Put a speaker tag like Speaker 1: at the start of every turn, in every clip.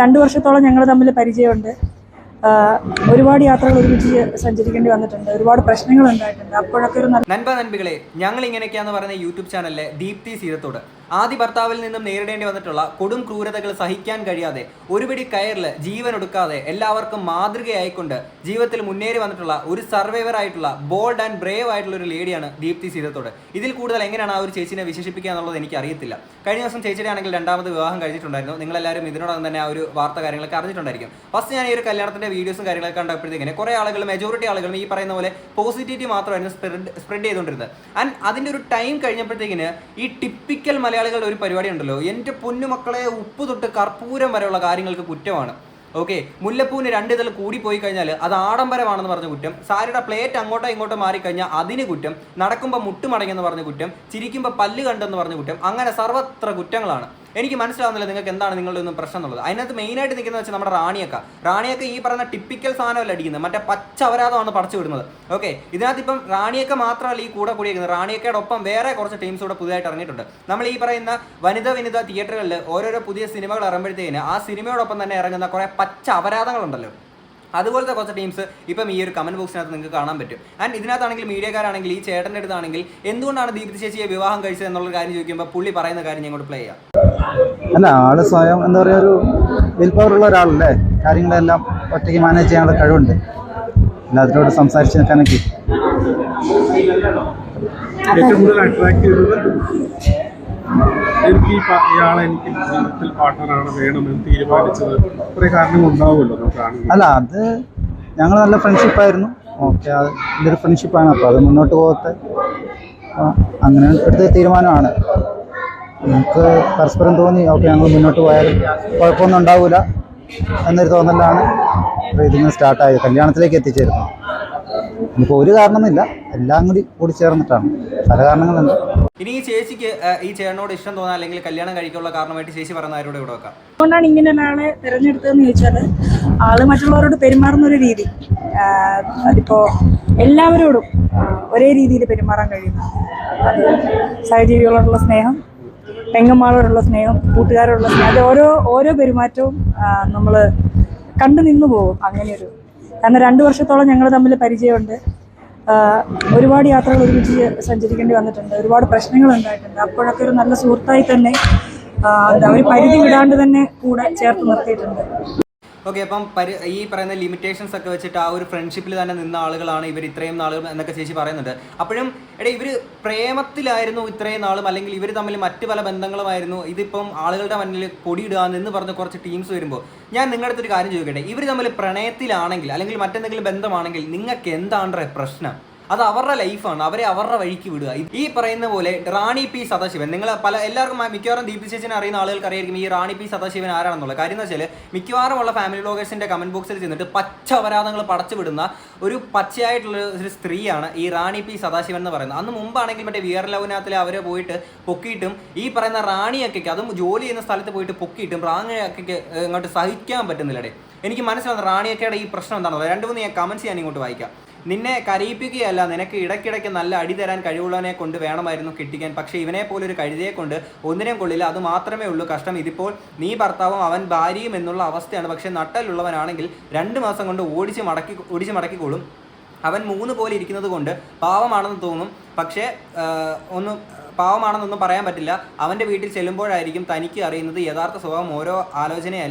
Speaker 1: 2 വർഷത്തോളം ഞങ്ങൾ തമ്മിൽ പരിചയമുണ്ട്. ഒരുപാട് യാത്രകൾ ഒരുമിച്ച് സഞ്ചരിക്കേണ്ടി വന്നിട്ടുണ്ട്. ഒരുപാട് പ്രശ്നങ്ങൾ ഉണ്ടായിട്ടുണ്ട്. അപ്പോഴൊക്കെ ഒരു
Speaker 2: നൻപികളെ, ഞങ്ങൾ ഇങ്ങനെയൊക്കെയാന്ന് പറയുന്ന യൂട്യൂബ് ചാനലിലെ ദീപ്തി സീരത്തോട് ആദ്യ ഭർത്താവിൽ നിന്നും നേരിടേണ്ടി വന്നിട്ടുള്ള കൊടും ക്രൂരതകൾ സഹിക്കാൻ കഴിയാതെ ഒരുപിടി കയറിൽ ജീവൻ ഒടുക്കാതെ എല്ലാവർക്കും മാതൃകയായിക്കൊണ്ട് ജീവിതത്തിൽ മുന്നേറി വന്നിട്ടുള്ള ഒരു സർവൈവർ ആയിട്ടുള്ള ബോൾഡ് ആൻഡ് ബ്രേവ് ആയിട്ടുള്ള ഒരു ലേഡിയാണ് ദീപ്തി സീരത്തോട്. ഇതിൽ കൂടുതൽ എങ്ങനെയാണ് ആ ഒരു ചേച്ചിനെ വിശേഷിപ്പിക്കുക എന്നുള്ളത് എനിക്ക് അറിയത്തില്ല. കഴിഞ്ഞ ദിവസം ചേച്ചിയുടെ ആണെങ്കിൽ 2ാമത് വിവാഹം കഴിഞ്ഞിട്ടുണ്ടായിരുന്നു. നിങ്ങളെല്ലാവരും ഇതിനോടകം തന്നെ ആ ഒരു വാർത്ത കാര്യങ്ങളൊക്കെ അറിഞ്ഞിട്ടുണ്ടായിരിക്കും. ഫസ്റ്റ് ഞാൻ ഈ ഒരു കല്യാണത്തിന്റെ വീഡിയോസും കാര്യങ്ങളൊക്കെ കണ്ടപ്പോഴത്തേക്കിനെ കുറേ ആളുകൾ, മെജോറിറ്റി ആളുകളും ഈ പറയുന്ന പോലെ പോസിറ്റിവിറ്റി മാത്രമായിരുന്നു സ്പ്രെഡ് ചെയ്തുകൊണ്ടിരുന്നത്. ആൻഡ് അതിൻ്റെ ഒരു ടൈം കഴിഞ്ഞപ്പോഴത്തേക്കിന് ഈ ടിപ്പിക്കൽ മലയാളികളുടെ ഒരു പരിപാടി ഉണ്ടല്ലോ, എൻ്റെ പൊന്നുമക്കളെ ഉപ്പ് തൊട്ട് കർപ്പൂരം വരെയുള്ള കാര്യങ്ങൾക്ക് കുറ്റമാണ്. ഓക്കെ, മുല്ലപ്പൂവിന് 2 ഇതൾ കൂടിപ്പോയി കഴിഞ്ഞാൽ അത് ആഡംബരമാണെന്ന് പറഞ്ഞ കുറ്റം, സാരിയുടെ പ്ലേറ്റ് അങ്ങോട്ടോ ഇങ്ങോട്ടോ മാറിക്കഴിഞ്ഞാൽ അതിന് കുറ്റം, നടക്കുമ്പോൾ മുട്ടുമടങ്ങെന്ന് പറഞ്ഞ കുറ്റം, ചിരിക്കുമ്പോൾ പല്ല് കണ്ടെന്ന് പറഞ്ഞ കുറ്റം, അങ്ങനെ സർവ്വത്ര കുറ്റങ്ങളാണ്. എനിക്ക് മനസ്സിലാവുന്നില്ല നിങ്ങൾക്ക് എന്താണ് നിങ്ങളുടെ ഒന്നും പ്രശ്നം എന്നുള്ളത്. അതിനകത്ത് മെയിനായിട്ട് നിൽക്കുന്നത് വെച്ചാൽ നമ്മുടെ റാണിയൊക്കെ ഈ പറയുന്ന ടിപ്പിക്കൽ സാധനമല്ല അടിക്കുന്നത്, മറ്റേ പച്ച അപരാധമാണ് പടച്ചു വിടുന്നത്. ഓക്കെ, ഇതിനകത്ത് ഇപ്പം റാണിയൊക്കെ മാത്രമല്ല ഈ കൂടെ കൂടിയിരിക്കുന്നത്, റാണിയൊക്കെയോടൊപ്പം വേറെ കുറച്ച് ടീംസ് കൂടെ പുതിയതായിട്ട് ഇറങ്ങിയിട്ടുണ്ട്. നമ്മൾ ഈ പറയുന്ന വനിത തിയേറ്ററുകളിൽ ഓരോരോ പുതിയ സിനിമകൾ ഇറങ്ങുമ്പോഴത്തേന് ആ സിനിമയോടൊപ്പം തന്നെ ഇറങ്ങുന്ന കുറേ പച്ച അപരാധങ്ങളുണ്ടല്ലോ, അതുപോലത്തെ കുറച്ച് ടീംസ് ഇപ്പം ഈ ഒരു കമന്റ് ബോക്സിനകത്ത് നിങ്ങൾക്ക് കാണാൻ പറ്റും. ആൻഡ് ഇതിനകത്താണെങ്കിൽ മീഡിയക്കാരാണെങ്കിൽ ഈ ചേട്ടൻ്റെ അടുത്താണെങ്കിൽ എന്തുകൊണ്ടാണ് ദീപ്തി ചേച്ചിയെ വിവാഹം കഴിച്ചത് എന്നുള്ള കാര്യം ചോദിക്കുമ്പോൾ പുള്ളി പറയുന്ന കാര്യം ഞങ്ങൾ പ്ലേ ചെയ്യാം.
Speaker 3: അല്ല, ആള് സ്വയം എന്താ പറയുക, ഒരു വിൽ പവർ ഉള്ള ഒരാളല്ലേ, കാര്യങ്ങളെല്ലാം ഒറ്റയ്ക്ക് മാനേജ് ചെയ്യാനുള്ള കഴിവുണ്ട്. അല്ല, അതിനോട് സംസാരിച്ച് നിൽക്കാനൊക്കെ
Speaker 4: ഏറ്റവും കൂടുതൽ അട്രാക്ട് ചെയ്തത് എനിക്ക് ഇയാളെ എനിക്ക് ജീവിതത്തിൽ പാർട്ട്ണറാണ് വേണമെന്ന് തീരുമാനിച്ചത് കുറേ കാരണങ്ങൾ ഉണ്ടാവുമല്ലോ നമുക്കാണെങ്കിൽ.
Speaker 3: അല്ല, അത് ഞങ്ങൾ നല്ല ഫ്രണ്ട്ഷിപ്പായിരുന്നു. ഓക്കെ, അത് ഇതൊരു ഫ്രണ്ട്ഷിപ്പാണ്. അപ്പോൾ അത് മുന്നോട്ട് പോകത്തെ അങ്ങനെ എടുത്ത തീരുമാനമാണ്. നമുക്ക് പരസ്പരം തോന്നി ഓക്കെ ഞങ്ങൾ മുന്നോട്ട് പോയാലും കുഴപ്പമൊന്നും ഉണ്ടാവില്ല എന്നൊരു തോന്നലാണ് ഇതിങ്ങനെ സ്റ്റാർട്ടായത്, കല്യാണത്തിലേക്ക് എത്തിച്ചേരുന്നു. ഇപ്പോൾ ഒരു കാരണമൊന്നുമില്ല, എല്ലാം കൂടി ചേർന്നിട്ടാണ്, പല കാരണങ്ങളുണ്ട്.
Speaker 2: ഇനി ഈ ചേച്ചിക്ക് ഈ ചേട്ടനോട് ഇഷ്ടം തോന്നാൻ അല്ലെങ്കിൽ കല്യാണം കഴിക്കാനുള്ള കാരണമായിട്ട് ചേച്ചി പറയുന്ന ആരോട് ഇവിടെ വെക്കാം.
Speaker 1: അതുകൊണ്ടാണ് ഇങ്ങനെ ഒരാളെ തിരഞ്ഞെടുത്തതെന്ന് ചോദിച്ചാൽ, ആള് മറ്റുള്ളവരോട് പെരുമാറുന്ന ഒരു രീതി, അതിപ്പോൾ എല്ലാവരോടും ഒരേ രീതിയിൽ പെരുമാറാൻ കഴിയുന്നു. അത് സഹജീവികളോടുള്ള സ്നേഹം, പെങ്ങന്മാരോടുള്ള സ്നേഹം, കൂട്ടുകാരോടുള്ള സ്നേഹം, അത് ഓരോ പെരുമാറ്റവും നമ്മൾ കണ്ടു നിന്നു പോകും. അങ്ങനെയൊരു കാരണം 2 വർഷത്തോളം ഞങ്ങൾ തമ്മിൽ പരിചയമുണ്ട്. ഒരുപാട് യാത്രകൾ ഒരുമിച്ച് സഞ്ചരിക്കേണ്ടി വന്നിട്ടുണ്ട്. ഒരുപാട് പ്രശ്നങ്ങൾ ഉണ്ടായിട്ടുണ്ട്. അപ്പോഴൊക്കെ ഒരു നല്ല സുഹൃത്തായി തന്നെ ഒരു പരിധി വിടാണ്ട് തന്നെ കൂടെ ചേർത്ത് നിർത്തിയിട്ടുണ്ട്.
Speaker 2: ഓക്കെ, അപ്പം ഈ പറയുന്ന ലിമിറ്റേഷൻസ് ഒക്കെ വെച്ചിട്ട് ആ ഒരു ഫ്രണ്ട്ഷിപ്പിൽ തന്നെ നിന്ന ആളുകളാണ് ഇവർ ഇത്രയും നാളും എന്നൊക്കെ ചേച്ചി പറയുന്നുണ്ട്. അപ്പോഴും ഇവർ പ്രേമത്തിലായിരുന്നു ഇത്രയും നാളും, അല്ലെങ്കിൽ ഇവർ തമ്മിൽ മറ്റ് പല ബന്ധങ്ങളുമായിരുന്നു. ഇതിപ്പം ആളുകളുടെ മുന്നിൽ പൊടിയിടുക എന്ന് പറഞ്ഞ കുറച്ച് ടീംസ് വരുമ്പോൾ ഞാൻ നിങ്ങളുടെ അടുത്തൊരു കാര്യം ചോദിക്കട്ടെ, ഇവർ തമ്മിൽ പ്രണയത്തിലാണെങ്കിൽ അല്ലെങ്കിൽ മറ്റെന്തെങ്കിലും ബന്ധമാണെങ്കിൽ നിങ്ങൾക്ക് എന്താണ് പ്രശ്നം? അത് അവരുടെ ലൈഫാണ്, അവരെ അവരുടെ വഴിക്ക് വിടുക. ഈ പറയുന്ന പോലെ റാണി പി സദാശിവൻ, നിങ്ങൾ എല്ലാവർക്കും മിക്കവാറും ദീപ്തി ചേച്ചിനെ അറിയുന്ന ആളുകൾക്ക് അറിയായിരിക്കും ഈ റാണി പി സദാശിവൻ ആരാണെന്നുള്ള കാര്യം. എന്ന് വെച്ചാൽ മിക്കവാറും ഉള്ള ഫാമിലി വ്ലോഗേഴ്സിന്റെ കമന്റ് ബോക്സിൽ ചെന്നിട്ട് പച്ച അപരാധങ്ങൾ പടച്ചു വിടുന്ന ഒരു പച്ചയായിട്ടുള്ള ഒരു സ്ത്രീയാണ് ഈ റാണി പി സദാശിവൻ എന്ന് പറയുന്നത്. അന്ന് മുമ്പാണെങ്കിൽ മറ്റേ വിയർ ലവനകത്തിൽ അവരെ പോയിട്ട് പൊക്കിയിട്ടും ഈ പറയുന്ന റാണിയൊക്കെ, അതും ജോലി ചെയ്യുന്ന സ്ഥലത്ത് പോയിട്ട് പൊക്കിയിട്ടും റാണിയൊക്കെ ഇങ്ങോട്ട് സഹിക്കാൻ പറ്റുന്നില്ലടേ. എനിക്ക് മനസ്സിലാവുന്ന റാണിയൊക്കെയുടെ ഈ പ്രശ്നം എന്താണെന്നുള്ളത് 2-3 ഞാൻ കമന്റ്സ് ഞാൻ ഇങ്ങോട്ട് വായിക്കാം. നിന്നെ കരയിപ്പിക്കുകയല്ല, നിനക്ക് ഇടയ്ക്കിടയ്ക്ക് നല്ല അടി തരാൻ കഴിവുള്ളവനെ കൊണ്ട് വേണമായിരുന്നു കിട്ടിക്കാൻ, പക്ഷേ ഇവനെ പോലൊരു കഴുതയെ കൊണ്ട് ഒന്നിനെയും കൊള്ളില്ല, അത് മാത്രമേ ഉള്ളൂ കഷ്ടം. ഇതിപ്പോൾ നീ ഭർത്താവും അവൻ ഭാര്യയും എന്നുള്ള അവസ്ഥയാണ്. പക്ഷേ നട്ടലുള്ളവനാണെങ്കിൽ 2 മാസം കൊണ്ട് ഓടിച്ച് മടക്കിക്കോളും. അവൻ 3 പോലെ ഇരിക്കുന്നത് കൊണ്ട് പാവമാണെന്ന് തോന്നും, പക്ഷേ പാവമാണെന്നൊന്നും പറയാൻ പറ്റില്ല. അവൻ്റെ വീട്ടിൽ ചെല്ലുമ്പോഴായിരിക്കും തനിക്ക് അറിയുന്നത് യഥാർത്ഥ സ്വഭാവം. ഓരോ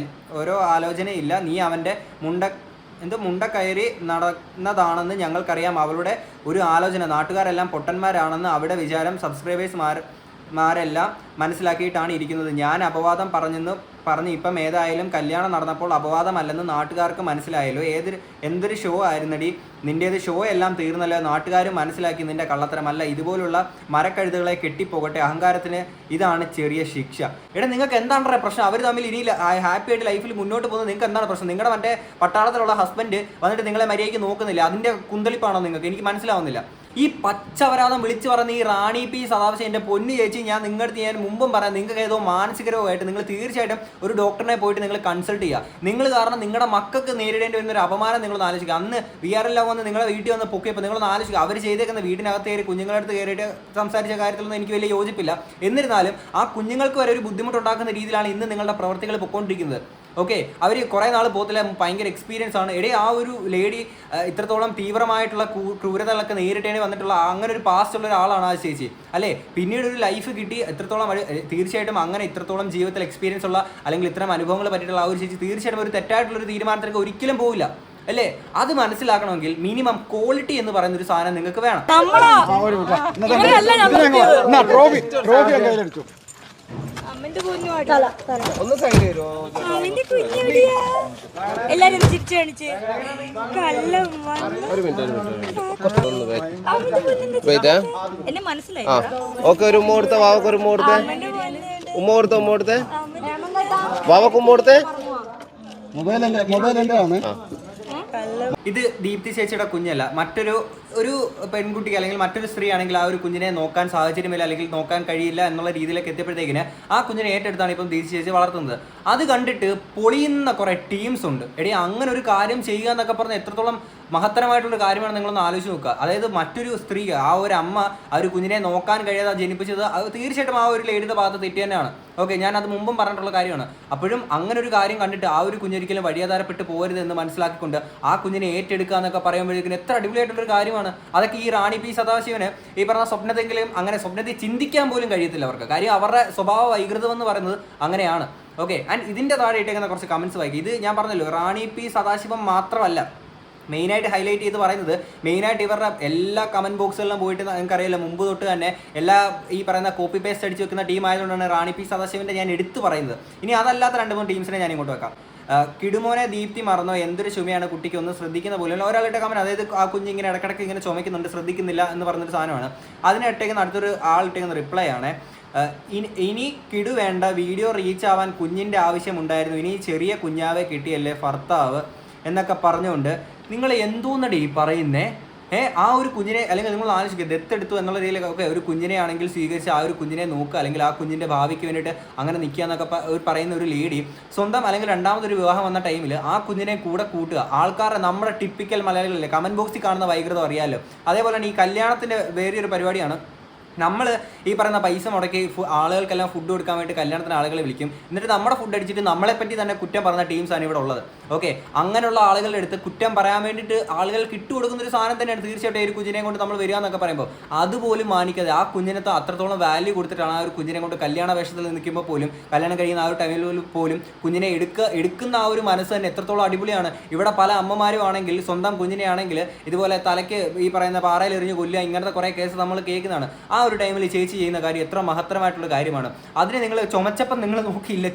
Speaker 2: ആലോചനയില്ല. നീ അവൻ്റെ മുണ്ട കയറി നടന്നതാണെന്ന് ഞങ്ങൾക്കറിയാം. അവളുടെ ഒരു ആലോചന, നാട്ടുകാരെല്ലാം പൊട്ടന്മാരാണെന്ന് അവിടെ വിചാരം. സബ്സ്ക്രൈബേഴ്സ്മാരെല്ലാം മനസ്സിലാക്കിയിട്ടാണ് ഇരിക്കുന്നത്. ഞാൻ അപവാദം പറഞ്ഞ് ഇപ്പം ഏതായാലും കല്യാണം നടന്നപ്പോൾ അപവാദമല്ലെന്ന് നാട്ടുകാർക്ക് മനസ്സിലായല്ലോ. എന്തൊരു ഷോ ആയിരുന്നടി നിൻ്റേത്. ഷോ എല്ലാം തീർന്നല്ലോ. നാട്ടുകാരും മനസ്സിലാക്കി നിൻ്റെ കള്ളത്തരമല്ല. ഇതുപോലുള്ള മരക്കഴുതുകളെ കെട്ടിപ്പോകട്ടെ. അഹങ്കാരത്തിന് ഇതാണ് ചെറിയ ശിക്ഷ. നിങ്ങൾക്ക് എന്താണ് പ്രശ്നം? അവർ തമ്മിൽ ഇനി ഹാപ്പി ആയിട്ട് ലൈഫിൽ മുന്നോട്ട് പോകുന്നത് നിങ്ങൾക്ക് എന്താണ് പ്രശ്നം? നിങ്ങളുടെ മറ്റേ പട്ടാളത്തിലുള്ള ഹസ്ബൻഡ് വന്നിട്ട് നിങ്ങളെ മര്യാദയ്ക്ക് നോക്കുന്നില്ല, അതിൻ്റെ കുന്തളിപ്പാണോ നിങ്ങൾക്ക്? എനിക്ക് മനസ്സിലാവുന്നില്ല. ഈ പച്ചവരാതം വിളിച്ചു പറഞ്ഞ ഈ റാണി പി സദാശിവൻ, എൻ്റെ പൊന്നു ചേച്ചി, ഞാൻ നിങ്ങളുടെ ഞാൻ മുമ്പും പറയാം, നിങ്ങൾക്ക് ഏതോ മാനസികരവുമായിട്ട് നിങ്ങൾ തീർച്ചയായിട്ടും ഒരു ഡോക്ടറിനെ പോയിട്ട് നിങ്ങൾ കൺസൾട്ട് ചെയ്യുക. നിങ്ങൾ കാരണം നിങ്ങളുടെ മക്കൾക്ക് നേരിടേണ്ടി വരുന്ന ഒരു അപമാനം നിങ്ങളൊന്ന് ആലോചിക്കുക. അന്ന് VRL വന്ന് നിങ്ങളുടെ വീട്ടിൽ വന്ന് പൊക്കിയപ്പോൾ നിങ്ങളൊന്ന് ആലോചിക്കുക. അവർ ചെയ്തേക്കുന്ന വീടിനകത്ത് കയറി കുഞ്ഞുങ്ങളുടെ അടുത്ത് കയറിയിട്ട് സംസാരിച്ച കാര്യത്തിലൊന്നും എനിക്ക് വലിയ യോജിപ്പില്ല. എന്നിരുന്നാലും ആ കുഞ്ഞുങ്ങൾക്ക് വരെ ഒരു ബുദ്ധിമുട്ടുണ്ടാക്കുന്ന രീതിയിലാണ് ഇന്ന് നിങ്ങളുടെ പ്രവർത്തികൾ പൊയ്ക്കൊണ്ടിരിക്കുന്നത്. ഓക്കെ, അവർ കുറേ നാൾ പോകത്തില്ല, ഭയങ്കര എക്സ്പീരിയൻസ് ആണ്. എടേ ആ ഒരു ലേഡി ഇത്രത്തോളം തീവ്രമായിട്ടുള്ള ക്രൂരതകളൊക്കെ നേരിട്ടേണ്ടി വന്നിട്ടുള്ള അങ്ങനെ ഒരു പാസ്റ്റ് ഉള്ള ഒരാളാണ് ആ ചേച്ചി അല്ലേ. പിന്നീട് ഒരു ലൈഫ് കിട്ടി എത്രത്തോളം തീർച്ചയായിട്ടും അങ്ങനെ ഇത്രത്തോളം ജീവിതത്തിൽ എക്സ്പീരിയൻസ് ഉള്ള അല്ലെങ്കിൽ ഇത്തരം അനുഭവങ്ങൾ പറ്റിയിട്ടുള്ള ആ ഒരു ചേച്ചി തീർച്ചയായിട്ടും ഒരു തെറ്റായിട്ടുള്ളൊരു തീരുമാനത്തിലേക്ക് ഒരിക്കലും പോവില്ല അല്ലേ. അത് മനസ്സിലാക്കണമെങ്കിൽ മിനിമം ക്വാളിറ്റി എന്ന് പറയുന്ന ഒരു സാധനം നിങ്ങൾക്ക് വേണം.
Speaker 1: എല്ലാരും ചിരിച്ചു കാണിച്ച് എന്നെ മനസ്സിലായി.
Speaker 5: ഓക്കെ, ഒരു ഉമ്മ കൊടുത്ത വാവക്ക്, ഒരു ഉമ്മ കൊടുത്തേ, ഉമ്മ കൊടുത്ത, ഉമ്മ കൊടുത്തേ, വാവക്ക് ഉമ്മ കൊടുത്തേ.
Speaker 3: മൊബൈൽ എൻ്റെ ആണ്.
Speaker 2: ഇത് ദീപ്തി ചേച്ചിയുടെ കുഞ്ഞല്ല, മറ്റൊരു പെൺകുട്ടിക്ക് അല്ലെങ്കിൽ മറ്റൊരു സ്ത്രീ ആണെങ്കിൽ ആ ഒരു കുഞ്ഞിനെ നോക്കാൻ സാഹചര്യമില്ല അല്ലെങ്കിൽ നോക്കാൻ കഴിയില്ല എന്നുള്ള രീതിയിലേക്ക് എത്തിയപ്പോഴത്തേക്കിന് ആ കുഞ്ഞിനെ ഏറ്റെടുത്താണ് ഇപ്പം ദീപ്തി ചേച്ചി വളർത്തുന്നത്. അത് കണ്ടിട്ട് പൊളിയുന്ന കുറേ ടീംസ് ഉണ്ട്. എടീ, അങ്ങനെ ഒരു കാര്യം ചെയ്യുക എന്നൊക്കെ പറഞ്ഞാൽ എത്രത്തോളം മഹത്തരമായിട്ടുള്ളൊരു കാര്യമാണ് നിങ്ങളൊന്ന് ആലോചിച്ച് നോക്കുക. അതായത് മറ്റൊരു സ്ത്രീ, ആ ഒരു അമ്മ ആ ഒരു കുഞ്ഞിനെ നോക്കാൻ കഴിയാതെ ജനിപ്പിച്ചത് അത് തീർച്ചയായിട്ടും ആ ഒരു ലേഡിയുടെ ഭാഗത്ത് തെറ്റ് തന്നെയാണ്. ഓക്കെ, ഞാൻ അത് മുമ്പും പറഞ്ഞിട്ടുള്ള കാര്യമാണ്. അപ്പോഴും അങ്ങനെ ഒരു കാര്യം കണ്ടിട്ട് ആ ഒരു കുഞ്ഞൊരിക്കലും വഴിയാധാരപ്പെട്ട് പോകരുത് എന്ന് മനസ്സിലാക്കിക്കൊണ്ട് ആ കുഞ്ഞിനെ ഏറ്റെടുക്കുക എന്നൊക്കെ പറയുമ്പോഴേക്കും എത്ര അടിപൊളിയായിട്ടുള്ളൊരു കാര്യമാണ്. അതൊക്കെ ഈ റാണി പി സദാശിവന് ഈ പറഞ്ഞ സ്വപ്നത്തെങ്കിലും അങ്ങനെ സ്വപ്നത്തിൽ ചിന്തിക്കാൻ പോലും കഴിയത്തില്ല അവർക്ക്. കാര്യം അവരുടെ സ്വഭാവ വൈകൃതം എന്ന് പറയുന്നത് അങ്ങനെയാണ്. ഓക്കെ, ആൻഡ് ഇതിൻ്റെ താഴെ ഇട്ടേക്കുന്ന കുറച്ച് കമൻസ് വായിക്കും. ഇത് ഞാൻ പറഞ്ഞല്ലോ, റാണി പി സദാശിവം മാത്രമല്ല മെയിനായിട്ട് ഹൈലൈറ്റ് ചെയ്ത് പറയുന്നത്, മെയിനായിട്ട് ഇവരുടെ എല്ലാ കമൻറ്റ് ബോക്സുകളിലും പോയിട്ട് നിങ്ങൾക്കറിയില്ല, മുമ്പ് തൊട്ട് തന്നെ എല്ലാ ഈ പറയുന്ന കോപ്പി പേസ്റ്റ് അടിച്ച് വെക്കുന്ന ടീം ആയതുകൊണ്ടാണ് റാണി പി സദാശിവൻ്റെ ഞാൻ എടുത്തു പറയുന്നത്. ഇനി അതല്ലാത്ത 2-3 ടീംസിനെ ഞാൻ ഇങ്ങോട്ട് വെക്കാം. കിടുമോനെ ദീപ്തി മറന്നോ, എന്തൊരു ചുമയാണ് കുട്ടിക്ക്, ഒന്ന് ശ്രദ്ധിക്കുന്ന പോലും ഒരാളുടെ കമൻറ്റ്. അതായത് ആ കുഞ്ഞ് ഇങ്ങനെ ഇടയ്ക്കിടയ്ക്ക് ഇങ്ങനെ ചുമക്കുന്നുണ്ട്, ശ്രദ്ധിക്കുന്നില്ല എന്ന് പറഞ്ഞൊരു സാധനമാണ്. അതിനിട്ടേക്കുന്ന അടുത്തൊരു ആൾ ഇട്ടേക്കുന്ന റിപ്ലൈ ആണ്, ഇനി കിടു വേണ്ട, വീഡിയോ റീച്ച് ആവാൻ കുഞ്ഞിൻ്റെ ആവശ്യമുണ്ടായിരുന്നു, ഇനി ചെറിയ കുഞ്ഞാവെ കിട്ടിയല്ലേ ഭർത്താവ് എന്നൊക്കെ പറഞ്ഞുകൊണ്ട് നിങ്ങൾ എന്തോന്നടി പറയുന്നേ. ആ ഒരു കുഞ്ഞിനെ അല്ലെങ്കിൽ നിങ്ങൾ ആലോചിക്കുക, ദത്തെടുത്തു എന്നുള്ള രീതിയിൽ ഒക്കെ ഒരു കുഞ്ഞിനെ ആണെങ്കിൽ സ്വീകരിച്ച് ആ ഒരു കുഞ്ഞിനെ നോക്കുക അല്ലെങ്കിൽ ആ കുഞ്ഞിൻ്റെ ഭാവിക്ക് വേണ്ടിയിട്ട് അങ്ങനെ നിൽക്കുക എന്നൊക്കെ പറയുന്ന ഒരു ലേഡി സ്വന്തം അല്ലെങ്കിൽ രണ്ടാമതൊരു വിവാഹം വന്ന ടൈമിൽ ആ കുഞ്ഞിനെ കൂടെ കൂട്ടുക. ആൾക്കാരുടെ നമ്മുടെ ടിപ്പിക്കൽ മലയാളികളിലെ കമൻറ്റ് ബോക്സിൽ കാണുന്ന വൈകൃതം അറിയാമല്ലോ. അതേപോലെ തന്നെ ഈ കല്യാണത്തിൻ്റെ വേറെയൊരു പരിപാടിയാണ്. നമ്മൾ ഈ പറയുന്ന പൈസ മുടക്കി ആളുകൾക്കെല്ലാം ഫുഡ് കൊടുക്കാൻ വേണ്ടി കല്യാണത്തിന് ആളുകളെ വിളിക്കും. എന്നിട്ട് നമ്മുടെ ഫുഡ് അടിച്ചിട്ട് നമ്മളെപ്പറ്റി തന്നെ കുറ്റം പറഞ്ഞ ടീംസാണ് ഇവിടെ ഉള്ളത്. ഓക്കെ, അങ്ങനെയുള്ള ആളുകളുടെ അടുത്ത് കുറ്റം പറയാൻ വേണ്ടിയിട്ട് ആളുകൾക്ക് ഇട്ട് കൊടുക്കുന്ന ഒരു സാധനം തന്നെയാണ് തീർച്ചയായിട്ടും ഒരു കുഞ്ഞിനെ കൊണ്ട് നമ്മൾ വരിക എന്നൊക്കെ പറയുമ്പോൾ അതുപോലും മാനിക്കാതെ ആ കുഞ്ഞിനത്തെ അത്രത്തോളം വാല്യൂ കൊടുത്തിട്ടാണ് ആ ഒരു കുഞ്ഞിനെ കൊണ്ട് കല്യാണ വേഷത്തിൽ നിൽക്കുമ്പോൾ പോലും, കല്യാണം കഴിയുന്ന ആ ഒരു ടൈമിൽ പോലും കുഞ്ഞിനെ എടുക്കുന്ന ആ ഒരു മനസ്സ് തന്നെ എത്രത്തോളം അടിപൊളിയാണ്. ഇവിടെ പല അമ്മമാരും ആണെങ്കിൽ സ്വന്തം കുഞ്ഞിനെ ആണെങ്കിൽ ഇതുപോലെ തലയ്ക്ക് ഈ പറയുന്ന പാറയിൽ എറിഞ്ഞ് കൊല്ലുക, ഇങ്ങനത്തെ കുറേ കേസ് നമ്മൾ കേൾക്കുന്നതാണ്. ആ ഒരു ടൈമിൽ ചേച്ചി ചെയ്യുന്ന കാര്യം എത്ര മഹത്തരമായിട്ടുള്ള കാര്യമാണ്. അതിനെ നിങ്ങൾ ചുമച്ചപ്പം നിങ്ങൾ നോക്കിയില്ല.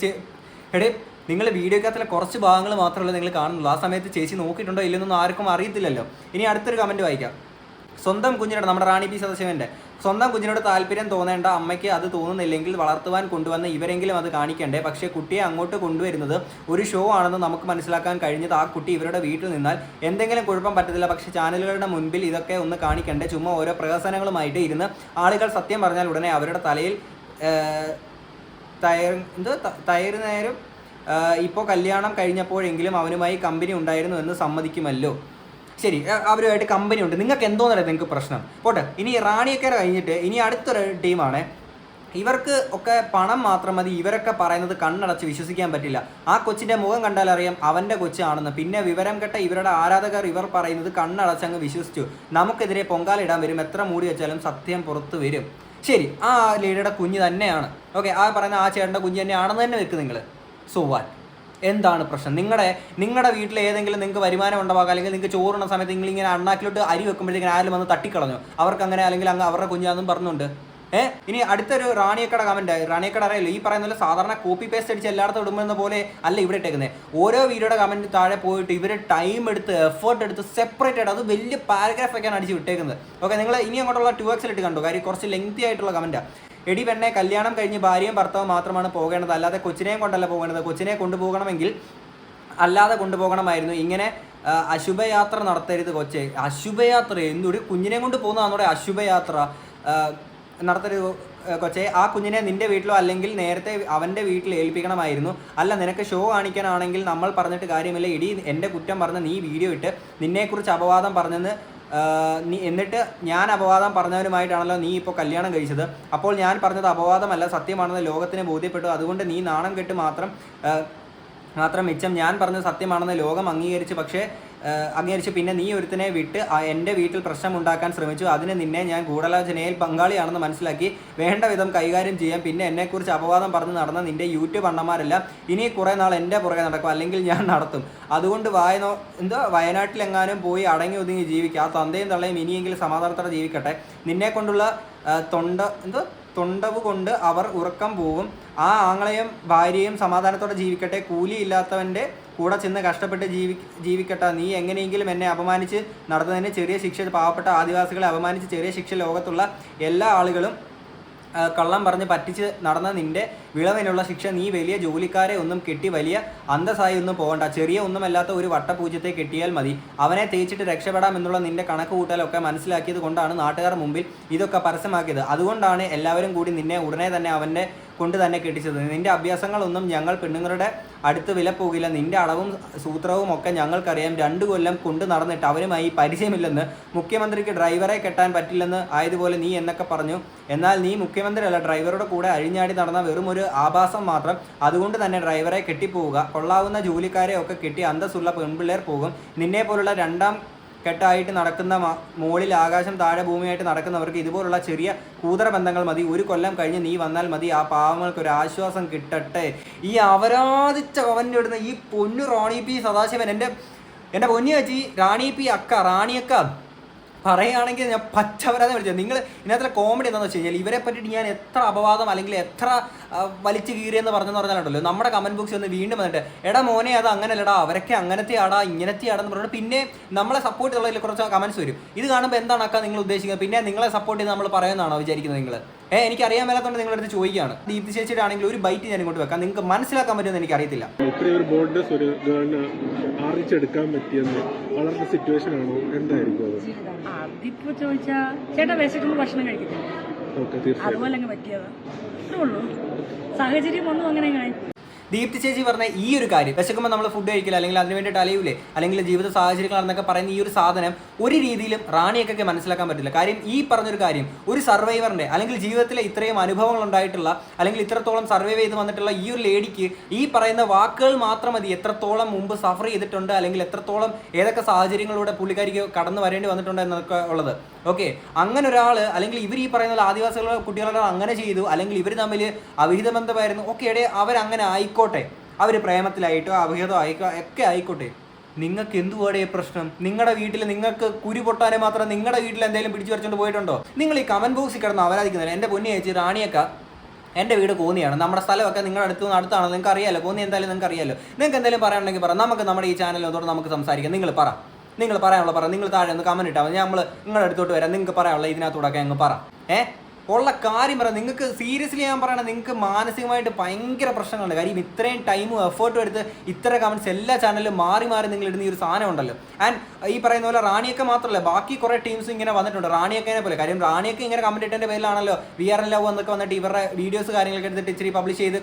Speaker 2: എടേ, നിങ്ങൾ വീഡിയോക്കകത്തിലെ കുറച്ച് ഭാഗങ്ങൾ മാത്രമല്ല നിങ്ങൾ കാണുന്നുള്ളൂ. ആ സമയത്ത് ചേച്ചി നോക്കിയിട്ടുണ്ടോ ഇല്ലെന്നൊന്നും ആർക്കും അറിയത്തില്ലല്ലോ. ഇനി അടുത്തൊരു കമൻറ്റ് വായിക്കാം. സ്വന്തം കുഞ്ഞിനോട്, നമ്മുടെ റാണി പി സദാശിവൻ്റെ സ്വന്തം കുഞ്ഞിനോട് താല്പര്യം തോന്നേണ്ട അമ്മയ്ക്ക് അത് തോന്നുന്നില്ലെങ്കിൽ വളർത്തുവാൻ കൊണ്ടുവന്ന ഇവരെങ്കിലും അത് കാണിക്കണ്ടേ. പക്ഷേ കുട്ടിയെ അങ്ങോട്ട് കൊണ്ടുവരുന്നത് ഒരു ഷോ ആണെന്ന് നമുക്ക് മനസ്സിലാക്കാൻ കഴിഞ്ഞത് ആ കുട്ടി ഇവരുടെ വീട്ടിൽ നിന്നാൽ എന്തെങ്കിലും കുഴപ്പം പറ്റത്തില്ല. പക്ഷേ ചാനലുകളുടെ മുൻപിൽ ഇതൊക്കെ ഒന്ന് കാണിക്കണ്ടേ. ചുമ്മാ ഓരോ പ്രഹസനങ്ങളുമായിട്ട് ഇരുന്ന് ആളുകൾ സത്യം പറഞ്ഞാൽ ഉടനെ അവരുടെ തലയിൽ തയറുന്നേരം ഇപ്പോൾ കല്യാണം കഴിഞ്ഞപ്പോഴെങ്കിലും അവനുമായി കമ്പനി ഉണ്ടായിരുന്നു എന്ന് സമ്മതിക്കുമല്ലോ. ശരി, അവരുമായിട്ട് കമ്പനി ഉണ്ട്, നിങ്ങൾക്ക് എന്തോന്നറിയാം നിങ്ങൾക്ക് പ്രശ്നം പോട്ടെ. ഇനി റാണിയൊക്കെ കഴിഞ്ഞിട്ട് ഇനി അടുത്തൊരു ടീമാണ്. ഇവർക്ക് ഒക്കെ പണം മാത്രം മതി. ഇവരൊക്കെ പറയുന്നത് കണ്ണടച്ച് വിശ്വസിക്കാൻ പറ്റില്ല. ആ കൊച്ചിൻ്റെ മുഖം കണ്ടാൽ അറിയാം അവൻ്റെ കൊച്ചാണെന്ന്. പിന്നെ വിവരം കെട്ട ഇവരുടെ ആരാധകർ ഇവർ പറയുന്നത് കണ്ണടച്ചങ്ങ് വിശ്വസിച്ചു. നമുക്കെതിരെ പൊങ്കാലിടാൻ വരും, എത്ര മൂടി വെച്ചാലും സത്യം പുറത്ത് വരും. ശരി, ആ ലേഡിയുടെ കുഞ്ഞ് തന്നെയാണ്. ഓക്കെ, ആ പറയുന്ന ആ ചേട്ടൻ്റെ കുഞ്ഞ് തന്നെയാണെന്ന് തന്നെ വെക്ക് നിങ്ങൾ. സോ വാറ്റ്, എന്താണ് പ്രശ്നം? നിങ്ങളുടെ വീട്ടിൽ ഏതെങ്കിലും നിങ്ങൾക്ക് വരുമാനം ഉണ്ടാവാം, അല്ലെങ്കിൽ നിങ്ങൾക്ക് ചോറുന്ന സമയത്ത് നിങ്ങളിങ്ങനെ അണ്ണാക്കിലോട്ട് അരി വെക്കുമ്പോഴത്തേക്കും ആരും വന്ന് തട്ടിക്കളഞ്ഞു അവർക്ക് അങ്ങനെ, അല്ലെങ്കിൽ അങ്ങ് അവരുടെ കുഞ്ഞാന്നും പറഞ്ഞുകൊണ്ട്. ഇനി അടുത്തൊരു റാണിയക്കട കമൻറ്റ്. റാണിയക്കട അറിയില്ല, ഈ പറയുന്നത് സാധാരണ കോപ്പി പേസ്റ്റ് അടിച്ച് എല്ലായിടത്തും ഇടുമെന്ന പോലെ അല്ല ഇവിടെ ഇട്ടേക്കുന്നത്. ഓരോ വീഡിയോയുടെ കമൻറ്റ് താഴെ പോയിട്ട് ഇവർ ടൈം എടുത്ത് എഫേർട്ട് എടുത്ത് സെപ്പറേറ്റ് ആയിട്ട് അത് വലിയ പാരഗ്രാഫൊക്കെയാണ് അടിച്ച് വിട്ടേക്കുന്നത്. ഓക്കെ, നിങ്ങൾ ഇനി അങ്ങോട്ടുള്ള 2x ഇട്ട് കണ്ടു. കാര്യം കുറച്ച് ലെങ്തി ആയിട്ടുള്ള കമൻറ്റാണ്. എടി പെണ്ണെ, കല്യാണം കഴിഞ്ഞ് ഭാര്യയും ഭർത്താവും മാത്രമാണ് പോകേണ്ടത്, അല്ലാതെ കൊച്ചിനെയും കൊണ്ടല്ല പോകേണ്ടത്. കൊച്ചിനെ കൊണ്ടുപോകണമെങ്കിൽ അല്ലാതെ കൊണ്ടുപോകണമായിരുന്നു. ഇങ്ങനെ അശുഭയാത്ര നടത്തരുത് കൊച്ചെ. അശുഭയാത്ര എന്തൊരു കുഞ്ഞിനെ കൊണ്ട് പോകുന്നതാണോടെ അശുഭയാത്ര നടത്തരുത് കൊച്ചെ. ആ കുഞ്ഞിനെ നിൻ്റെ വീട്ടിലോ അല്ലെങ്കിൽ നേരത്തെ അവൻ്റെ വീട്ടിൽ ഏൽപ്പിക്കണമായിരുന്നു. അല്ല, നിനക്ക് ഷോ കാണിക്കാനാണെങ്കിൽ നമ്മൾ പറഞ്ഞിട്ട് കാര്യമില്ല. ഇടി എൻ്റെ കുറ്റം പറഞ്ഞ് നീ വീഡിയോ ഇട്ട് നിന്നെക്കുറിച്ച് അപവാദം പറഞ്ഞെന്ന് എന്നിട്ട് ഞാൻ അപവാദം പറഞ്ഞവനുമായിട്ടാണല്ലോ നീ ഇപ്പോൾ കല്യാണം കഴിച്ചത്. അപ്പോൾ ഞാൻ പറഞ്ഞത് അപവാദമല്ല, സത്യമാണെന്ന് ലോകത്തിന് ബോധ്യപ്പെട്ടു. അതുകൊണ്ട് നീ നാണം കെട്ട് മാത്രം മാത്രം മിച്ചം ഞാൻ പറഞ്ഞത് സത്യമാണെന്ന് ലോകം അംഗീകരിച്ച്, പക്ഷേ അംഗീകരിച്ച് പിന്നെ നീ ഒരുത്തനെ വിട്ട് എൻ്റെ വീട്ടിൽ പ്രശ്നമുണ്ടാക്കാൻ ശ്രമിച്ചു. അതിന് നിന്നെ ഞാൻ ഗൂഢാലോചനയിൽ പങ്കാളിയാണെന്ന് മനസ്സിലാക്കി വേണ്ട വിധം കൈകാര്യം ചെയ്യാം. പിന്നെ എന്നെക്കുറിച്ച് അപവാദം പറഞ്ഞ് നടന്ന നിൻ്റെ യൂട്യൂബ് അണ്ണന്മാരെല്ലാം ഇനി കുറേ നാൾ എൻ്റെ പുറകെ നടക്കും, അല്ലെങ്കിൽ ഞാൻ നടത്തും. അതുകൊണ്ട് വയനാട്ടിലെങ്ങാനും പോയി അടങ്ങി ഒതുങ്ങി ജീവിക്കുക. ആ തന്തയും തള്ളയും ഇനിയെങ്കിലും സമാധാനത്തോടെ ജീവിക്കട്ടെ. നിന്നെ കൊണ്ടുള്ള തൊണ്ടവ് കൊണ്ട് അവർ ഉറക്കം പോവും. ആ ആങ്ങളെയും ഭാര്യയും സമാധാനത്തോടെ ജീവിക്കട്ടെ. കൂലിയില്ലാത്തവൻ്റെ കൂടെ ചെന്ന് കഷ്ടപ്പെട്ട് ജീവിക്കട്ടെ. നീ എങ്ങനെയെങ്കിലും എന്നെ അപമാനിച്ച് നടന്നതിന് ചെറിയ ശിക്ഷ, പാവപ്പെട്ട ആദിവാസികളെ അപമാനിച്ച് ചെറിയ ശിക്ഷ ലോകത്തുള്ള എല്ലാ ആളുകളും കള്ളം പറഞ്ഞ് പറ്റിച്ച് നടന്ന നിൻ്റെ വിളവിനുള്ള ശിക്ഷ. നീ വലിയ ജോലിക്കാരെ ഒന്നും കെട്ടി വലിയ അന്തസ്സായി ഒന്നും പോകണ്ട. ചെറിയ ഒന്നുമല്ലാത്ത ഒരു വട്ടപൂജ്യത്തെ കെട്ടിയാൽ മതി. അവനെ തേച്ചിട്ട് രക്ഷപ്പെടാമെന്നുള്ള നിൻ്റെ കണക്ക് കൂട്ടലൊക്കെ മനസ്സിലാക്കിയത് കൊണ്ടാണ് നാട്ടുകാർ മുമ്പിൽ ഇതൊക്കെ പരസ്യമാക്കിയത്. അതുകൊണ്ടാണ് എല്ലാവരും കൂടി നിന്നെ ഉടനെ തന്നെ അവൻ്റെ കൊണ്ട് തന്നെ കെട്ടിച്ചത്. നിൻ്റെ അഭ്യാസങ്ങളൊന്നും ഞങ്ങൾ പെണ്ണുങ്ങളുടെ അടുത്ത് വില പോകില്ല. നിൻ്റെ അളവും സൂത്രവും ഒക്കെ ഞങ്ങൾക്കറിയാം. 2 കൊല്ലം കൊണ്ട് നടന്നിട്ട് അവരുമായി പരിചയമില്ലെന്ന്, മുഖ്യമന്ത്രിക്ക് ഡ്രൈവറെ കെട്ടാൻ പറ്റില്ലെന്ന് ആയതുപോലെ നീ എന്നൊക്കെ പറഞ്ഞു. എന്നാൽ നീ മുഖ്യമന്ത്രിയല്ല, ഡ്രൈവറുടെ കൂടെ അഴിഞ്ഞാടി നടന്ന വെറും ഒരു ആഭാസം മാത്രം. അതുകൊണ്ട് തന്നെ ഡ്രൈവറെ കെട്ടിപ്പോവുക. കൊള്ളാവുന്ന ജോലിക്കാരെ ഒക്കെ കെട്ടി അന്തസ്സുള്ള പെൺപിള്ളേർ പോകും. നിന്നെ പോലുള്ള 2ാം കെട്ടായിട്ട് നടക്കുന്ന, മുകളിൽ ആകാശം താഴെ ഭൂമിയായിട്ട് നടക്കുന്നവർക്ക് ഇതുപോലുള്ള ചെറിയ കൂതറ ബന്ധങ്ങൾ മതി. 1 കൊല്ലം കഴിഞ്ഞ് നീ വന്നാൽ മതി. ആ പാവങ്ങൾക്കൊരു ആശ്വാസം കിട്ടട്ടെ. ഈ അപരാധിച്ച അവൻ്റെ ഇടുന്ന ഈ പൊന്നു റാണി പി സദാശിവൻ, എൻ്റെ പൊന്നു വെച്ച് റാണി പി റാണിയക്ക പറയുകയാണെങ്കിൽ ഞാൻ പച്ചവരാതെ വിളിച്ചത്. നിങ്ങൾ ഇതിനകത്തുള്ള കോമഡി എന്താണെന്ന് വെച്ച് കഴിഞ്ഞാൽ, ഇവരെ പറ്റിയിട്ട് ഞാൻ എത്ര അപവാദം അല്ലെങ്കിൽ എത്ര വലിച്ചു കീറിയെന്ന് പറഞ്ഞാലുണ്ടല്ലോ, നമ്മുടെ കമൻറ്റ് ബോക്സിൽ ഒന്ന് വീണ്ടും വന്നിട്ട് എടാ മോനെ അത് അങ്ങനെയല്ലടാ, അവരൊക്കെ അങ്ങനത്തെ ആടാ ഇങ്ങനത്തെ ആടെന്ന് പറഞ്ഞിട്ട് പിന്നെ നമ്മളെ സപ്പോർട്ട് ചെയ്യുന്നതിൽ കുറച്ച് കമൻറ്റ്സ് വരും. ഇത് കാണുമ്പോൾ എന്താണ് അക്ക നിങ്ങൾ ഉദ്ദേശിക്കുന്നത്? പിന്നെ നിങ്ങളെ സപ്പോർട്ട് ചെയ്ത് നമ്മൾ പറയുന്നതാണോ വിചാരിക്കുന്നത് നിങ്ങൾ? എനിക്കറിയാൻ മേലാത്തതുകൊണ്ട് നിങ്ങളുടെ അടുത്ത് ചോദിക്കുകയാണ്. ദീപ്തി ചേച്ചിയുടെ ആണെങ്കിൽ ഒരു ബൈറ്റ് ഞാൻ ഇങ്ങോട്ട് വെക്കാം, നിങ്ങൾക്ക് മനസ്സിലാക്കാൻ പറ്റുമെന്ന് എനിക്കറിയത്തില്ല.
Speaker 4: ഇത്രയൊരു ബോൾഡ്നെസ് ഒരു ഗേളിന് ആർജിച്ചെടുക്കാൻ പറ്റിയെന്ന് വളർന്ന സിറ്റുവേഷൻ ആണോ, എന്തായിരിക്കും അത്?
Speaker 1: അതിപ്പോ ചോദിച്ചാ ചേട്ടാ വിശക്കുമ്പോൾ ഭക്ഷണം കഴിക്കത്തില്ല, അതുപോലെ അങ്ങ് പറ്റിയതാ. അത്രേ ഉള്ളൂ, സാഹചര്യം ഒന്നും അങ്ങനെ ആയി.
Speaker 2: ദീപ്തി ചേച്ചി പറഞ്ഞ ഈ ഒരു കാര്യം, വിശക്കുമ്പോൾ നമ്മൾ ഫുഡ് കഴിക്കില്ല, അല്ലെങ്കിൽ അതിന് വേണ്ടിയിട്ട് അലയൂലേ, അല്ലെങ്കിൽ ജീവിത സാഹചര്യങ്ങളാണെന്നൊക്കെ പറയുന്ന ഈ ഒരു സാധനം ഒരു രീതിയിലും റാണിയൊക്കെ മനസ്സിലാക്കാൻ പറ്റില്ല. കാര്യം ഈ പറഞ്ഞൊരു കാര്യം, ഒരു സർവൈവറിൻ്റെ അല്ലെങ്കിൽ ജീവിതത്തിലെ ഇത്രയും അനുഭവങ്ങൾ ഉണ്ടായിട്ടുള്ള അല്ലെങ്കിൽ ഇത്രത്തോളം സർവൈവ് ചെയ്ത് വന്നിട്ടുള്ള ഈ ഒരു ലേഡിക്ക് ഈ പറയുന്ന വാക്കുകൾ മാത്രം മതി എത്രത്തോളം മുമ്പ് സഫർ ചെയ്തിട്ടുണ്ട്, അല്ലെങ്കിൽ എത്രത്തോളം ഏതൊക്കെ സാഹചര്യങ്ങളിലൂടെ പുള്ളിക്കാരിക്ക് കടന്നു വരേണ്ടി വന്നിട്ടുണ്ട് എന്നൊക്കെ ഉള്ളത്. ഓക്കെ, അങ്ങനെ ഒരാൾ അല്ലെങ്കിൽ ഇവർ ഈ പറയുന്ന ആദിവാസികളുടെ കുട്ടികളെ അങ്ങനെ ചെയ്തു, അല്ലെങ്കിൽ ഇവർ തമ്മിൽ അവിഹിത ബന്ധമായിരുന്നു, ഓക്കെ എടേ അവരങ്ങനെ ആയിക്കോട്ടെ, അവർ പ്രേമത്തിലായിട്ടോ അവിഹിതം ഒക്കെ ആയിക്കോട്ടെ, നിങ്ങൾക്ക് എന്തുവാടേ പ്രശ്നം? നിങ്ങളുടെ വീട്ടിൽ നിങ്ങൾക്ക് കുരു പൊട്ടാനെ മാത്രം നിങ്ങളുടെ വീട്ടിൽ എന്തെങ്കിലും പിടിച്ചു വരച്ചുകൊണ്ട് പോയിട്ടുണ്ടോ? നിങ്ങൾ ഈ കമൻറ്റ് ബോക്സിൽ കിടന്ന് അവരാധിക്കുന്നില്ല. എൻ്റെ പൊന്നി ചേച്ചി റാണിയൊക്കെ, എൻ്റെ വീട് കോന്നിയാണ്, നമ്മുടെ സ്ഥലമൊക്കെ നിങ്ങളുടെ അടുത്താണോ നിങ്ങൾക്ക് അറിയാമല്ലോ, കോന്നി എന്തായാലും നിങ്ങൾക്ക് അറിയാമല്ലോ. നിങ്ങൾക്ക് എന്തെങ്കിലും പറയാനുണ്ടെങ്കിൽ പറ, നമുക്ക് നമ്മുടെ ഈ ചാനലിനോട് നമുക്ക് സംസാരിക്കാം. നിങ്ങൾ പറയാനുള്ള നിങ്ങൾ താഴെ ഒന്ന് കമൻറ്റ് ഇട്ടാൽ മതി, നമ്മൾ നിങ്ങളുടെ അടുത്തോട്ട് വരാം. നിങ്ങൾക്ക് പറയാനുള്ള ഇതിനകത്തൂടെ അങ്ങ് പറ. ഉള്ള കാര്യം പറയാം. നിങ്ങൾക്ക് സീരിയസ്ലി ഞാൻ പറയണത്, നിങ്ങൾക്ക് മാനസികമായിട്ട് ഭയങ്കര പ്രശ്നങ്ങളുണ്ട്. കാര്യം ഇത്രയും ടൈമും എഫേർട്ടും എടുത്ത് ഇത്ര കമൻറ്റ്സ് എല്ലാ ചാനലിലും മാറി നിങ്ങൾ ഇടുന്ന ഈ ഒരു സാധനം ഉണ്ടല്ലോ. ആൻഡ് ഈ പറയുന്ന പോലെ റാണിയൊക്കെ മാത്രമല്ല, ബാക്കി കുറേ ടീംസും ഇങ്ങനെ വന്നിട്ടുണ്ട് റാണിയൊക്കെ പോലെ. കാര്യം റാണിയൊക്കെ ഇങ്ങനെ കമൻറ്റ് ഇട്ടതിൻ്റെ പേരിലാണല്ലോ VRN ലവ് എന്നൊക്കെ വന്നിട്ട് ഇവരുടെ വീഡിയോസ് കാര്യങ്ങളൊക്കെ എടുത്തിട്ട് ഇച്ചിരി പബ്ലിഷ് ചെയ്ത്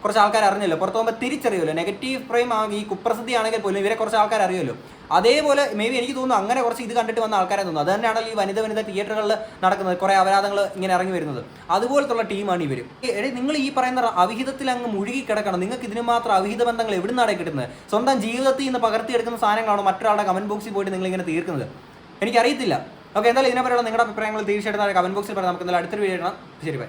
Speaker 2: കുറച്ച് ആൾക്കാർ അറിഞ്ഞല്ലോ. പുറത്ത് പോകുമ്പോൾ തിരിച്ചറിയുമല്ലോ, നെഗറ്റീവ് ഫ്രെയിം ഈ കുപ്രസിദ്ധി ആണെങ്കിൽ പോലും ഇവരെ കുറച്ച് ആൾക്കാർ അറിയുമല്ലോ. അതേപോലെ മേ ബി എനിക്ക് തോന്നുന്നു അങ്ങനെ കുറച്ച് ഇത് കണ്ടിട്ട് വന്ന ആൾക്കാരെ തോന്നുന്നു. അത് തന്നെയാണല്ലോ ഈ വനിത തിയേറ്ററുകളിൽ നടക്കുന്നത്, കുറേ അപരാധങ്ങൾ ഇങ്ങനെ ഇറങ്ങി വരുന്നത്. അതുപോലത്തുള്ള ടീമാണ് ഇവർ. നിങ്ങൾ ഈ പറയുന്ന അവിഹിതത്തിൽ അങ്ങ് മുഴുകി കിടക്കണം. നിങ്ങൾക്ക് ഇതിന് മാത്രം അവിഹിത ബന്ധങ്ങൾ എവിടെ നിന്നാണ് കിട്ടുന്നത്? സ്വന്തം ജീവിതത്തിൽ നിന്ന് പകർത്തിയെടുക്കുന്ന സാധനങ്ങളാണോ മറ്റൊരാളുടെ കമൻറ്റ് ബോക്സിൽ പോയിട്ട് നിങ്ങൾ ഇങ്ങനെ തീർക്കുന്നത്? എനിക്കറിയത്തില്ല. ഓക്കെ, എന്തായാലും ഇതിനെപ്പറ്റിയുള്ള നിങ്ങളുടെ അഭിപ്രായങ്ങൾ തീർച്ചയായിട്ടും കമൻറ്റ് ബോക്സിൽ പറയാം. നമുക്ക് എന്തായാലും അടുത്തൊരു വീഡിയോ ഇടണം. ശരി, ബൈ.